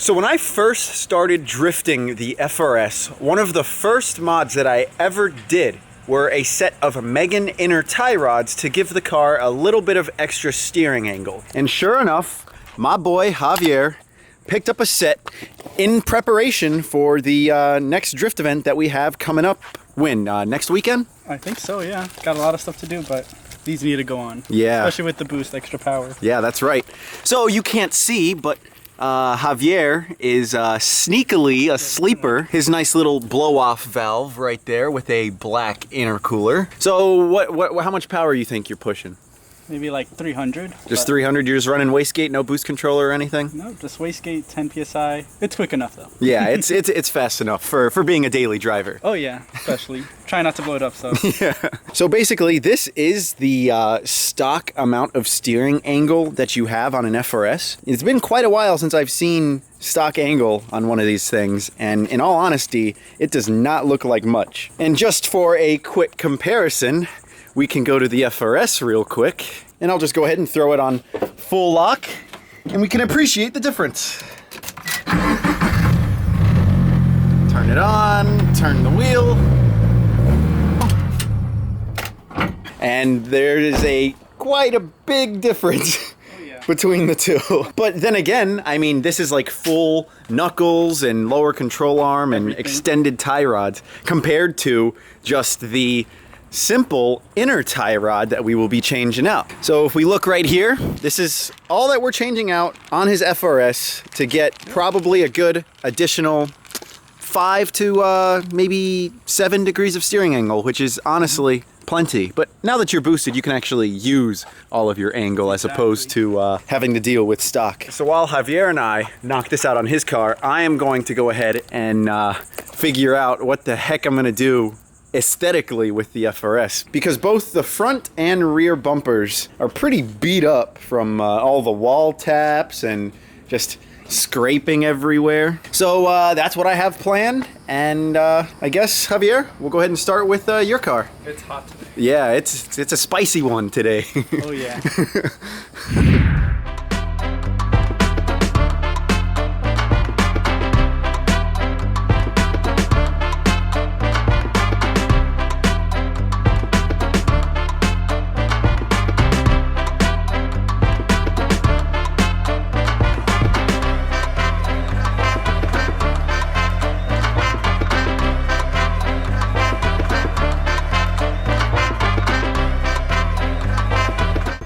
So when I first started drifting the FRS, one of the first mods that I ever did were a set of Megan inner tie rods to give the car a little bit of extra steering angle. And sure enough, my boy Javier picked up a set in preparation for the next drift event that we have coming up. When? Next weekend? I think so, yeah. Got a lot of stuff to do, but these need to go on. Yeah. Especially with the boost, extra power. Yeah, that's right. So you can't see, but Javier is sneakily a sleeper. His nice little blow-off valve right there with a black intercooler. So how much power you think you're pushing? Maybe like 300. Just 300? You're just running wastegate, no boost controller or anything? No, just wastegate, 10 PSI. It's quick enough though. Yeah, it's fast enough for being a daily driver. Oh yeah, especially. Try not to blow it up, so. Yeah. So basically, this is the stock amount of steering angle that you have on an FRS. It's been quite a while since I've seen stock angle on one of these things, and in all honesty, it does not look like much. And just for a quick comparison, we can go to the FRS real quick, and I'll just go ahead and throw it on full lock, and we can appreciate the difference. Turn it on, turn the wheel, and there is quite a big difference between the two. But then again, I mean, this is like full knuckles and lower control arm and extended tie rods compared to just the simple inner tie rod that we will be changing out. So if we look right here, this is all that we're changing out on his FRS to get probably a good additional 5 to maybe 7 degrees of steering angle, which is honestly plenty. But now that you're boosted, you can actually use all of your angle as opposed to having to deal with stock. So while Javier and I knock this out on his car, I am going to go ahead and figure out what the heck I'm gonna do aesthetically with the FRS, because both the front and rear bumpers are pretty beat up from all the wall taps and just scraping everywhere. So that's what I have planned, and I guess, Javier, we'll go ahead and start with your car. It's hot today. Yeah, it's a spicy one today. Oh yeah.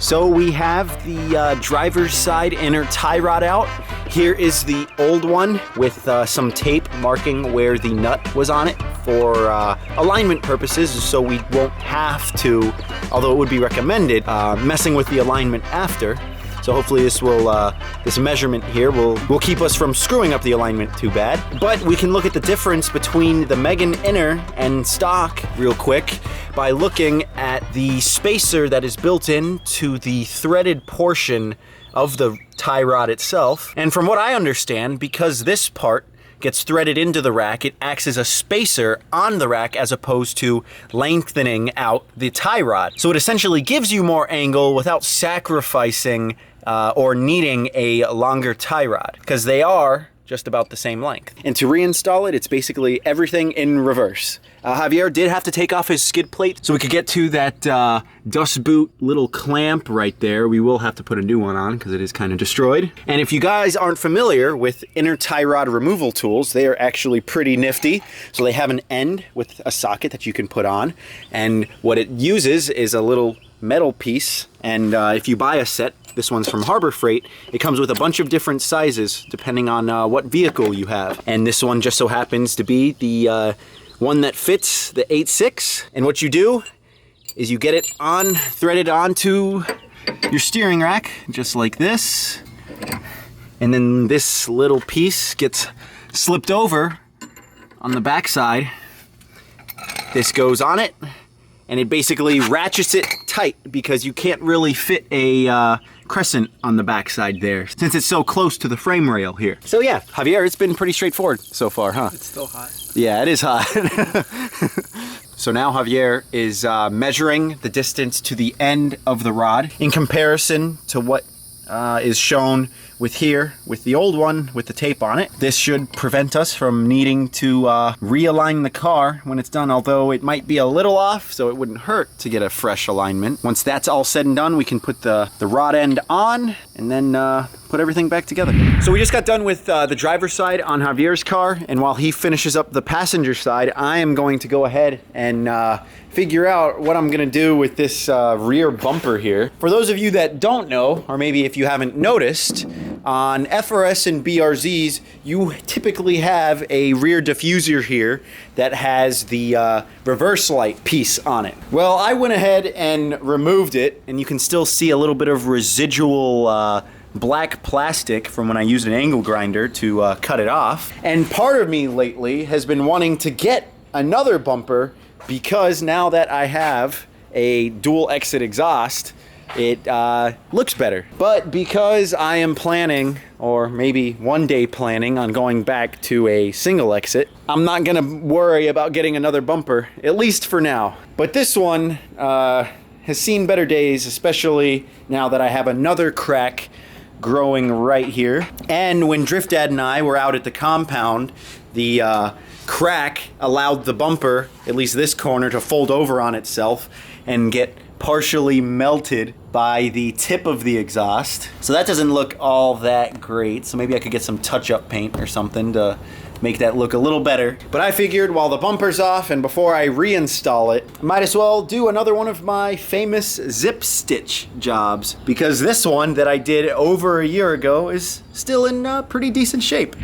So we have the driver's side inner tie rod out. Here is the old one with some tape marking where the nut was on it for alignment purposes, so we won't have to, although it would be recommended, messing with the alignment after. So hopefully this will, this measurement here will keep us from screwing up the alignment too bad. But we can look at the difference between the Megan inner and stock real quick by looking at the spacer that is built into the threaded portion of the tie rod itself. And from what I understand, because this part gets threaded into the rack, it acts as a spacer on the rack as opposed to lengthening out the tie rod. So it essentially gives you more angle without sacrificing or needing a longer tie rod, because they are just about the same length. And to reinstall it, it's basically everything in reverse. Javier did have to take off his skid plate so we could get to that dust boot little clamp right there. We will have to put a new one on because it is kind of destroyed. And if you guys aren't familiar with inner tie rod removal tools, they are actually pretty nifty. So they have an end with a socket that you can put on, and what it uses is a little metal piece, and if you buy a set, this one's from Harbor Freight, it comes with a bunch of different sizes depending on what vehicle you have. And this one just so happens to be the one that fits the 8.6. And what you do is you get it threaded onto your steering rack, just like this. And then this little piece gets slipped over on the back side. This goes on it, and it basically ratchets it tight because you can't really fit a crescent on the backside there since it's so close to the frame rail here. So yeah, Javier, it's been pretty straightforward so far, huh? It's still hot. Yeah, it is hot. So now Javier is measuring the distance to the end of the rod in comparison to what is shown with the old one with the tape on it. This should prevent us from needing to realign the car when it's done, although it might be a little off, so it wouldn't hurt to get a fresh alignment. Once that's all said and done, we can put the rod end on and then put everything back together. So we just got done with the driver's side on Javier's car, and while he finishes up the passenger side, I am going to go ahead and figure out what I'm gonna do with this rear bumper here. For those of you that don't know, or maybe if you haven't noticed, on FRS and BRZs, you typically have a rear diffuser here that has the reverse light piece on it. Well, I went ahead and removed it, and you can still see a little bit of residual black plastic from when I used an angle grinder to cut it off. And part of me lately has been wanting to get another bumper, because now that I have a dual exit exhaust, it looks better. But because I am planning, or maybe one day planning, on going back to a single exit, I'm not gonna worry about getting another bumper, at least for now. But this one has seen better days, especially now that I have another crack growing right here. And when Drift Dad and I were out at the compound, the crack allowed the bumper, at least this corner, to fold over on itself and get partially melted by the tip of the exhaust. So that doesn't look all that great. So maybe I could get some touch-up paint or something to make that look a little better. But I figured while the bumper's off and before I reinstall it, I might as well do another one of my famous zip stitch jobs, because this one that I did over a year ago is still in pretty decent shape.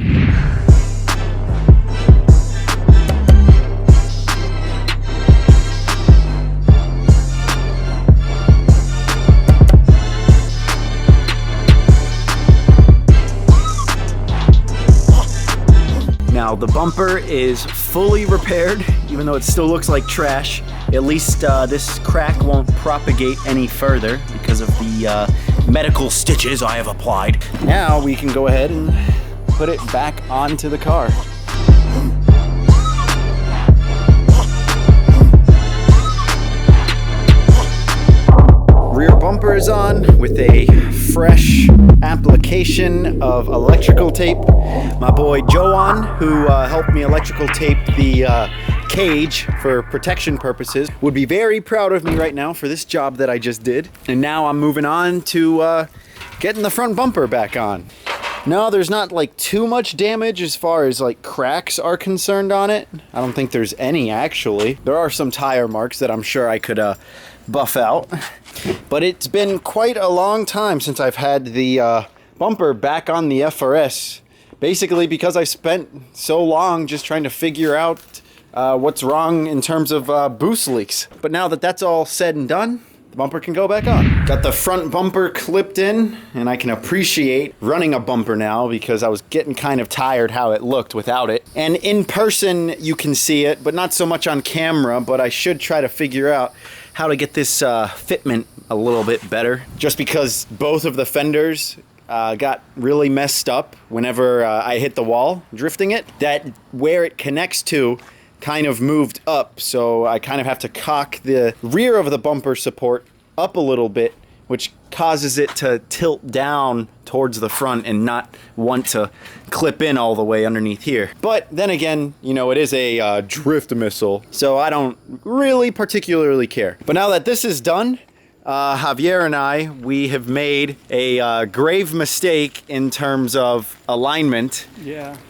Now the bumper is fully repaired, even though it still looks like trash. At least this crack won't propagate any further because of the medical stitches I have applied. Now we can go ahead and put it back onto the car. Rear bumper is on with a fresh application of electrical tape. My boy Joan, who helped me electrical tape the cage for protection purposes, would be very proud of me right now for this job that I just did. And now I'm moving on to getting the front bumper back on. No, there's not like too much damage as far as like cracks are concerned on it. I don't think there's any actually. There are some tire marks that I'm sure I could buff out. But it's been quite a long time since I've had the bumper back on the FRS. Basically because I spent so long just trying to figure out what's wrong in terms of boost leaks. But now that that's all said and done, the bumper can go back on. Got the front bumper clipped in, and I can appreciate running a bumper now because I was getting kind of tired how it looked without it. And in person you can see it, but not so much on camera, but I should try to figure out how to get this fitment a little bit better, just because both of the fenders got really messed up whenever I hit the wall drifting it. That where it connects to kind of moved up, so I kind of have to cock the rear of the bumper support up a little bit, which causes it to tilt down towards the front and not want to clip in all the way underneath here. But then again, you know, it is a drift missile, so I don't really particularly care. But now that this is done, Javier and I, we have made a grave mistake in terms of alignment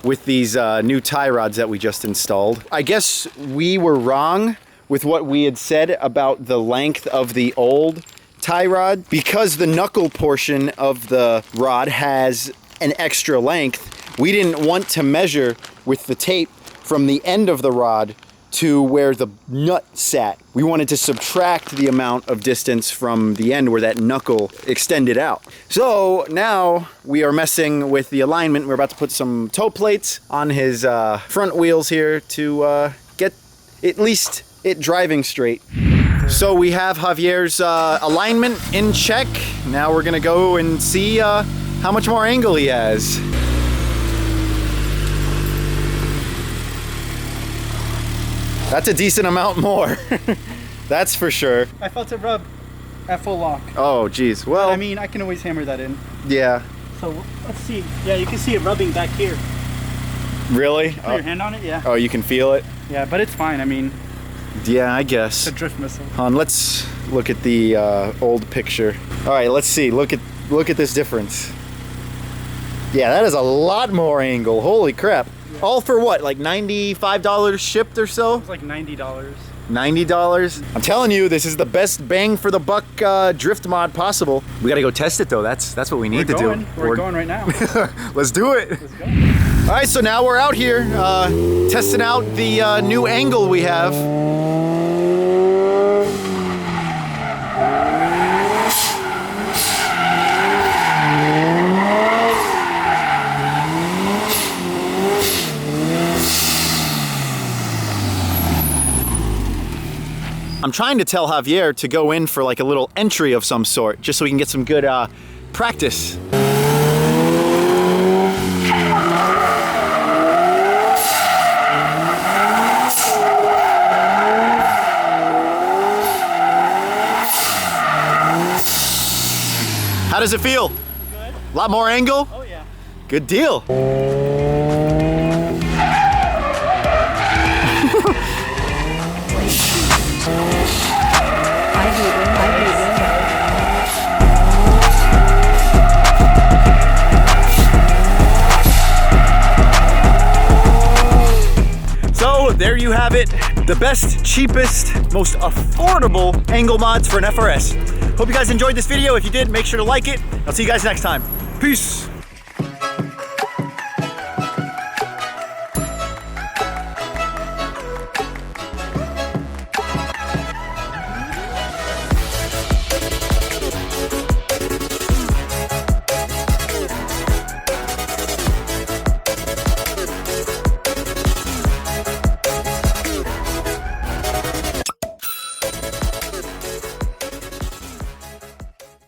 with these new tie rods that we just installed. I guess we were wrong with what we had said about the length of the old tie rod. Because the knuckle portion of the rod has an extra length, we didn't want to measure with the tape from the end of the rod to where the nut sat. We wanted to subtract the amount of distance from the end where that knuckle extended out. So now we are messing with the alignment. We're about to put some toe plates on his front wheels here to get at least it driving straight. So we have Javier's alignment in check. Now we're gonna go and see how much more angle he has. That's a decent amount more. That's for sure. I felt it rub at full lock. Oh, geez. Well, but I mean, I can always hammer that in. Yeah. So let's see. Yeah, you can see it rubbing back here. Really? Put your hand on it, yeah. Oh, you can feel it? Yeah, but it's fine. I mean, Yeah, I guess. it's a drift missile. Let's look at the old picture. All right, let's see. Look at this difference. Yeah, that is a lot more angle. Holy crap! Yeah. All for what? Like $95 shipped or so? It's like $90. $90? I'm telling you, this is the best bang for the buck drift mod possible. We gotta go test it though. That's what we need to do. We're going right now. Let's do it. Let's go. All right, so now we're out here testing out the new angle we have. I'm trying to tell Javier to go in for like a little entry of some sort, just so we can get some good practice. How does it feel? Good. A lot more angle? Oh yeah. Good deal. So there you have it. The best, cheapest, most affordable angle mods for an FRS. Hope you guys enjoyed this video. If you did, make sure to like it. I'll see you guys next time. Peace.